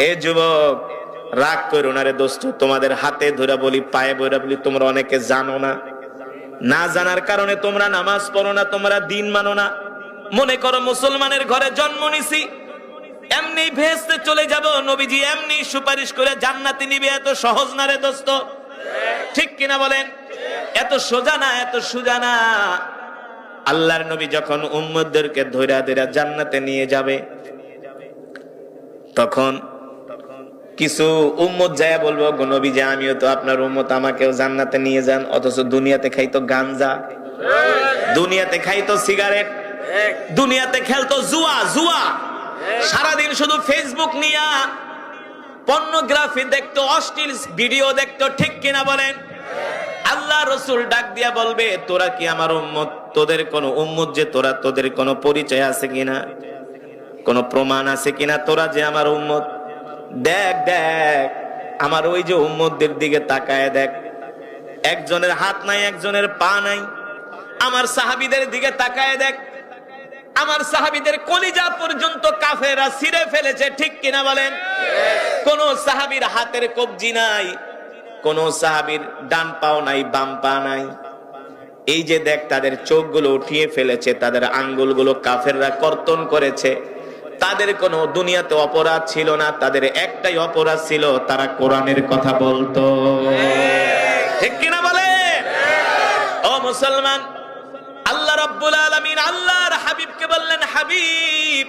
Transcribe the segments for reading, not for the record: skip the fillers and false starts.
এ যুবক, রাগ করো না রে দোস্ত, তোমাদের হাতে ধরে বলি, পায়ে ধরে বলি, তোমরা অনেকে জানো না, না জানার কারণে তোমরা নামাজ পড়ো না, তোমরা দিন মানো না। মনে করো মুসলমানের ঘরে জন্ম নিছি, এমনি ভেস্তে চলে যাব, নবীজি এমনি সুপারিশ করে জান্নাতে নিবে, এত সহজ না রে দোস্ত, ঠিক কিনা বলেন? এত সোজা না, এত সোজা না। আল্লাহর নবী যখন উম্মতদেরকে ধইরা ধইরা জান্নাতে নিয়ে যাবে, তখন কিছু উম্মত যায় বলবো, গো নবী যে আমিও তো আপনার উম্মত, আমাকেও জান্নাতে নিয়ে যান। অথচ দুনিয়াতে খাইতো গাঞ্জা, দুনিয়াতে খাইতো সিগারেট, দুনিয়াতে খেলতো জুয়া, জুয়া সারাদিন শুধু ফেসবুক নিয়া পর্নোগ্রাফি দেখতো, অশ্লীল ভিডিও দেখতো, ঠিক কিনা বলেন? আল্লাহ রসুল ডাক দিয়া বলবে, তোরা কি আমার উম্মত? তোদের কোন উম্মত যে তোরা, তোদের কোন পরিচয় আছে কিনা, কোন প্রমাণ আছে কিনা তোরা যে আমার উম্মত? দেখ দেখ, আমার ওই যে উম্মতদের দিকে তাকায় দেখ, একজনের হাত নাই, একজনের পা নাই। আমার সাহাবীদের দিকে তাকায় দেখ, আমার সাহাবীদের কলিজা পর্যন্ত কাফেররা ছিঁড়ে ফেলেছে, ঠিক কিনা বলেন? কোন সাহাবীর হাতের কবজি নাই, কোন সাহাবীর ডান পাও নাই, বাম পা নাই। এই যে দেখ, তাদের চোখগুলো উঠিয়ে ফেলেছে, তাদের আঙ্গুলগুলো কাফেররা কর্তন করেছে। তাদের কোনো দুনিয়াতে অপরাধ ছিল না, তাদের একটাই অপরাধ ছিল, তারা কোরআনের কথা বলতো, ঠিক কিনা বলে? ও মুসলমান, আল্লাহ রাব্বুল আলামিন আল্লাহর হাবিবকে বললেন, হাবিব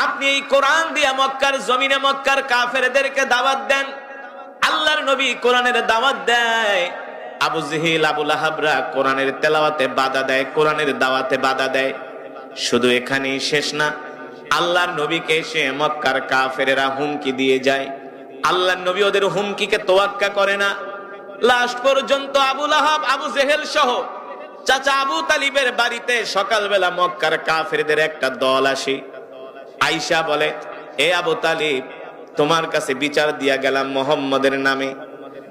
আপনি এই কোরআন দিয়া মক্কার জমিনে মক্কার কাফেরদেরকে দাওয়াত দেন। আল্লাহর নবী কোরআনের দাওয়াত দেয়, আবু জেহেল, আবু লাহাবরা কোরআনের তেলাওয়াতে বাধা দেয়, কোরআনের দাওয়াতে বাধা দেয়। শুধু এখানেই শেষ না, আল্লাহর নবীকে এসে মক্কার কাফেরেরা হুমকি দিয়ে যায়। আল্লাহর নবী ওদের হুমকিকে তোয়াক্কা করে না। লাস্ট পর্যন্ত আবু লাহাব, আবু জেহেল সহ চাচা আবু তালিবের বাড়িতে সকালবেলা মক্কার কাফেরদের একটা দল আসে। আয়েশা বলে, এ আবু তালিব, তোমার কাছে বিচার দিয়া গেলাম মুহাম্মদের নামে,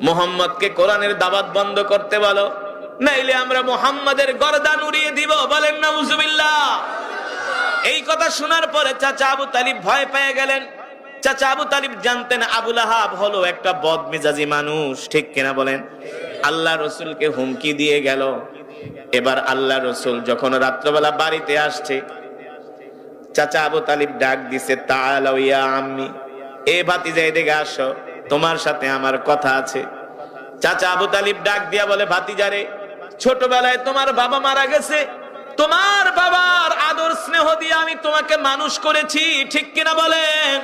মুহাম্মদকে কোরআনের দাওয়াত বন্ধ করতে বলো, নাইলে আমরা মুহাম্মদের গর্দান উড়িয়ে দিব। বলেন নাউজুবিল্লাহ। এই কথা শোনার পরে চাচা আবু তালিব ভয় পেয়ে গেলেন। চাচা আবু তালিব জানতেন আবু লাহাব হলো একটা বদমেজাজি মানুষ, ঠিক কিনা বলেন? আল্লাহ রসুলকে হুমকি দিয়ে গেল। এবার আল্লাহ রসুল যখন রাত্রবেলা বাড়িতে আসছে, চাচা আবু তালিব ডাক দিছে, তাআলাউ ইয়া আম্মি, এ ভাতিজা এদিকে আসো, তোমার সাথে আমার কথা আছে। চাচা আবু তালিব ডাক দিয়া বলে, ভাতিজারে, ছোটবেলায় তোমার বাবা মারা গেছে, তোমার বাবার আদর স্নেহ দিয়ে আমি তোমাকে মানুষ করেছি, ঠিক কিনা বলেন?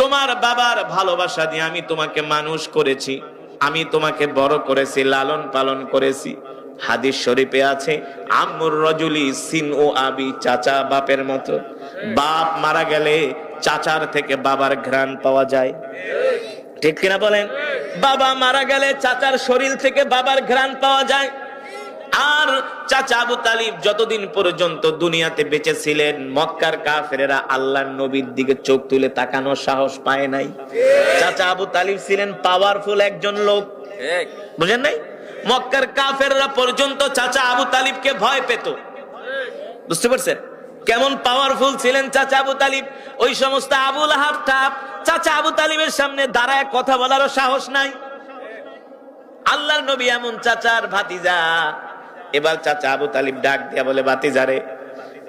তোমার বাবার ভালোবাসা দিয়ে আমি তোমাকে মানুষ করেছি, আমি তোমাকে বড় করেছি, লালন পালন করেছি। হাদিস শরীফে আছে, আম্মুর রাজুলি সিন ও আবি, চাচা বাপের মতো। বাপ মারা গেলে চাচার থেকে বাবার ঘ্রাণ পাওয়া যায়, ঠিক কিনা বলেন? বাবা মারা গেলে চাচার শরীর থেকে বাবার ঘ্রাণ পাওয়া যায়। আর চাচা আবু তালিব যতদিন পর্যন্ত দুনিয়াতে বেঁচে ছিলেন, মক্কার কাফেরেরা আল্লাহর নবীর দিকে চোখ তুলে তাকানোর সাহস পায় নাই। চাচা আবু তালিব ছিলেন পাওয়ারফুল একজন লোক, বুঝেন নাই? মক্কার কাফেররা পর্যন্ত চাচা আবু তালিবকে ভয় পেত। বুঝতে পারছেন কেমন পাওয়ারফুল ছিলেন চাচা আবু তালিব? ওই সমস্ত আবু লাহাব টাপ চাচা আবু তালিবের সামনে দাঁড়ায় কথা বলারও সাহস নাই। আল্লাহর নবী এমন চাচার ভাতিজা। এবার চাচা আবু তালিব ডাক দিয়া বলে, ভাতিজারে,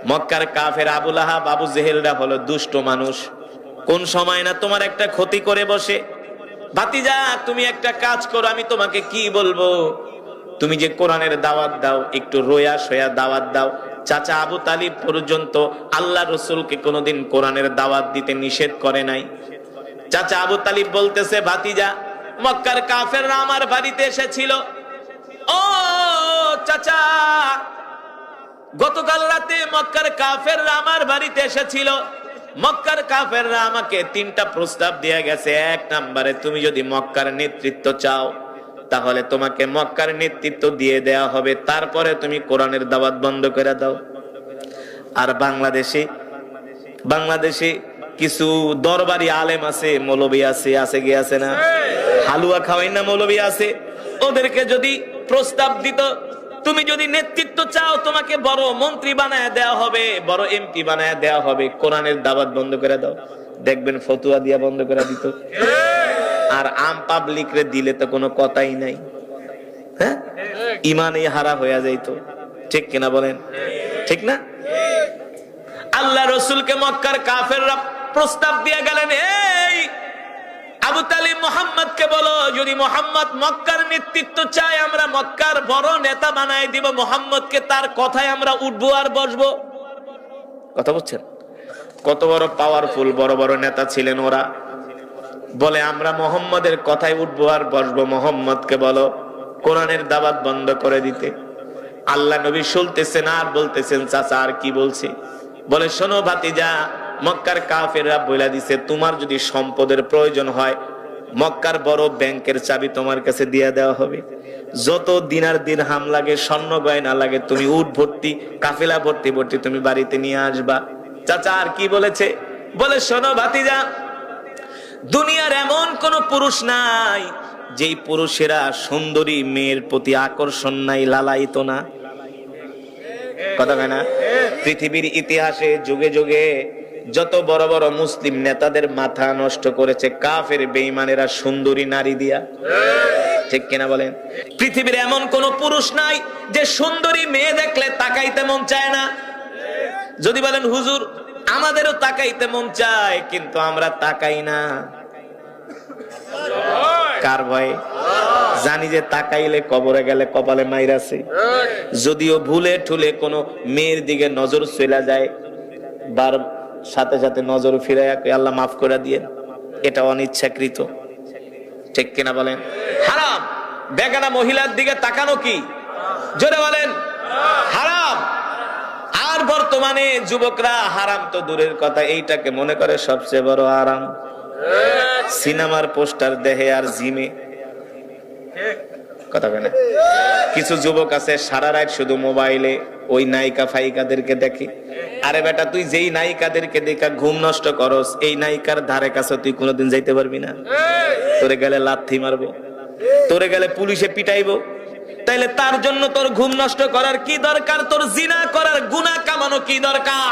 মক্কার কাফের আবু লাহাব, আবু জেহেলরা হলো দুষ্ট মানুষ, কোন সময় না তোমার একটা ক্ষতি করে বসে। ভাতিজা, তুমি একটা কাজ করো, আমি তোমাকে কি বলবো, তুমি যে কোরআনের দাওয়াত দাও, একটু রোয়া সোয়া দাওয়াত দাও। চাচা আবু তালিব পর্যন্ত আল্লাহ রসুলকে কোনোদিন কোরআনের দাওয়াত দিতে নিষেধ করে নাই। চাচা আবু তালিব বলতেছে, ভাতিজা, মক্কার কাফেররা আমার বাড়িতে এসেছিল। ও চাচা, গতকাল রাতে মক্কার কাফেররা আমার বাড়িতে এসেছিল। মক্কার কাফেররা আমাকে 3টা প্রস্তাব দিয়ে গেছে। 1 নম্বরে, তুমি যদি মক্কার নেতৃত্ব চাও, তাহলে তোমাকে মক্কার নেতৃত্ব দিয়ে দেয়া হবে, তারপরে তুমি কোরআনের দাওয়াত বন্ধ করে দাও। আর বাংলাদেশে কিছু দরবারি আলেম আছে, মৌলবী আছে গিয়ে না, হালুয়া খাওয়াই না মৌলবী আছে, ওদেরকে যদি প্রস্তাব দিত, তুমি যদি নেতৃত্ব চাও, তোমাকে বড় মন্ত্রী বানায় দেওয়া হবে, বড় এমপি বানায় দেওয়া হবে, কোরআনের দাওয়াত বন্ধ করে দাও। দেখবেন ফতুয়া দিয়া বন্ধ করে দিত। আর আম পাবলিক রে দিলে তো কোনো কথাই নাই, হ্যাঁ, ইমানই হারা হয়ে যাইতো। ঠিক কিনা বলেন? ঠিক না? আল্লাহ রসুলকে মক্কার কাফেররা প্রস্তাব দিয়ে গেলেন, এই আবু তালিব মুহাম্মদকে বলো, যদি মুহাম্মদ মক্কার নেতৃত্ব চায় আমরা মক্কার বড় নেতা বানাই দিব মুহাম্মদকে, তার কথায় আমরা উঠবো আর বসবো। কথা বুঝছেন? কত বড় পাওয়ারফুল বড় বড় নেতা ছিলেন ওরা। বলে আমরা মুহাম্মদের কথায় উঠবো আর বসবো, মুহাম্মদকে বলো কোরআনের দাওয়াত বন্ধ করে দিতে। আল্লাহ নবী শুনতেছেন আর বলতেছেন, চাচা আর কি বলছি? বলে শোনো ভাতিজা, মক্কার কাফেররা বলে দিছে তোমার যদি সম্পদের প্রয়োজন হয় মক্কার বড় ব্যাংকের চাবি তোমার কাছে দিয়ে দেওয়া হবে, যত দিনার দিরহাম লাগে স্বর্ণ গয়না লাগে তুমি উট ভর্তি কাফেলা ভর্তি ভর্তি তুমি বাড়িতে নিয়ে আসবা। চাচা আর কি বলেছে? বলে শোনো ভাতিজা, দুনিয়ার এমন কোন পুরুষ নাই যেই পুরুষেরা সুন্দরী মেয়ের প্রতি আকর্ষণ নাই, লালায়িত না। কথা হয় না? পৃথিবীর ইতিহাসে যুগে যুগে যত বড় বড় মুসলিম নেতাদের মাথা নষ্ট করেছে কাফের বেঈমানেরা সুন্দরী নারী দিয়া। ঠিক কিনা বলেন? পৃথিবীর এমন কোন পুরুষ নাই যে সুন্দরী মেয়ে দেখলে তাকাইতে মন চায় না। যদি বলেন হুজুর আমাদেরও তাকাইতে মন চায় কিন্তু আমরা তাকাই না, কার ভয়ে? জানি যে তাকাইলে কবরে গেলে কপালে মাইরাছে। যদিও ভুলে ঠুলে কোনো মেয়ের দিকে নজর চলে যায়, বার সাথে সাথে নজর ফিরাইয়া আল্লাহ মাফ করে দিয়ে, এটা অনিচ্ছাকৃত। ঠিক কিনা বলেন? হারাম। বেগানা মহিলার দিকে তাকানো কি? জোরে বলেন হারাম। আর বর্তমানে যুবকরা হারাম তো দূরের কথা, এইটাকে মনে করে সবচেয়ে বড় আরাম। সিনেমার পোস্টার দেখে আর জিমে। কথা বলে না? কিছু যুবক আছে সারা রাত শুধু মোবাইলে ওই নায়িকা ফাইকাদেরকে দেখে। আরে বেটা তুই যেই নায়িকাদেরকে দেখা ঘুম নষ্ট করস, এই নায়িকার ধারে কাছে তুই কোনোদিন যাইতে পারবি না। তোরে গেলে লাথি মারবো, তোরে গেলে পুলিশে পিটাইবো। তাইলে তার জন্য তোর ঘুম নষ্ট করার কি দরকার? তোর জিনা করার গুনাহ কামানো কি দরকার?